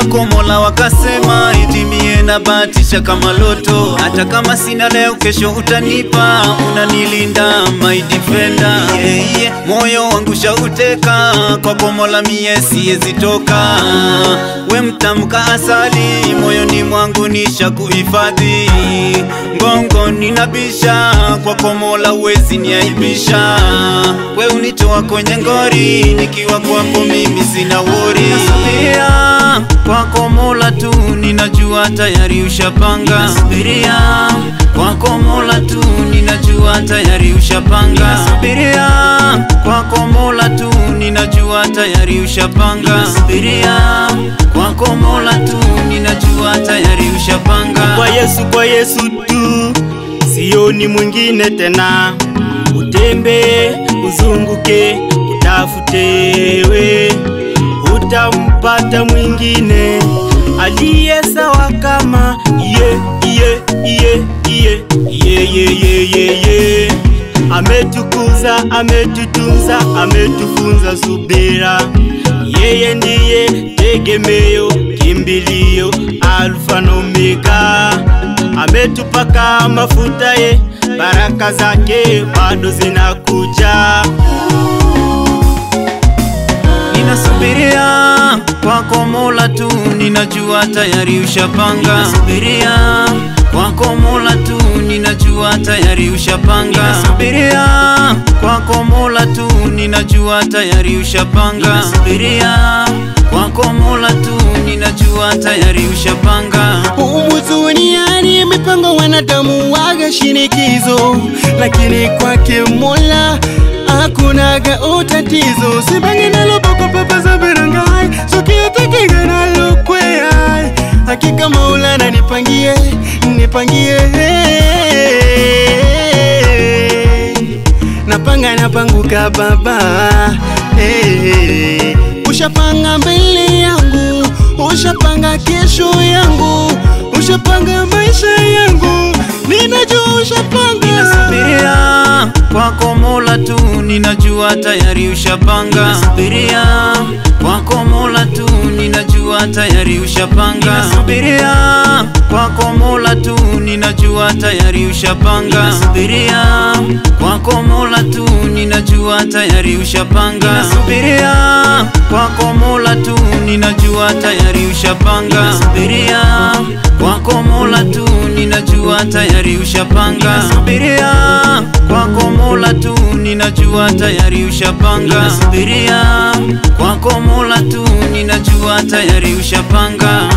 kwako Mola wakasema itimie na batisha kama loto. Hata kama sina leo kesho utanipa, unanilinda my defender. Moyo wangu shauteka kwako Mola mie siwezi toka. We mtamka asali moyoni mwangu nisha kuhifadhi. Ngongo ninabisha kwako Mola uwezi niaibisha. We unitoa kwenye ngori nikiwa kwako mimi sina worry. Nasubiria kwako Mola tu ninajua tayari ushapanga. Nasubiria kwako Mola tu ninajua tayari ushapanga. Nasubiria kwako Mola tu ninajua tayari ushapanga. Nasubiria kwako Mola tu ninajua tayari ushapanga. Kwa Yesu tu sioni mwingine tena. Utembe uzunguke utafutewe, utampata mwingine aliye sawa kama ye. Ametukuza, ametutunza, ametufunza subira. Yeye ndiye tegemeo, kimbilio, Alfa na Omega. Ametupaka mafuta ye, baraka zake bado zinakuja. Ninasubiria kwako Mola tu ninajua tayari ushapanga. Ninasubiria kwako Mola tu ninajua tayari ushapanga. Ninasubiria kwako Mola tu ninajua tayari ushapanga. Ninasubiria kwako Mola tu ninajua tayari ushapanga. Humu duniani mipango wanadamu waga shinikizo, lakini kwake Mola hakunaga utatizo. Sibange nalo boko papa za berangai, sokiyateke nalo kwea. Hakika Mola na nipangie napanguka baba. Ushapanga mbele yangu, ushapanga kesho yangu, ushapanga maisha yangu, ninajua ushapanga. Ninasubiria kwako Mola tu ninajua tayari ushapanga. Ninasubiria kwako Mola tu ninajua tayari ushapanga. Ninasubiria kwako Mola tu ninajua tayari ushapanga. Ninasubiria kwako Mola tu ninajua tayari ushapanga. Ninasubiria kwako Mola tu ninajua tayari ushapanga. Ninasubiria kwako Mola tu ninajua tayari ushapanga. Ninasubiria kwako Mola tu ninajua tayari ushapanga. Ninasubiria kwako Mola tu ninajua tayari ushapanga.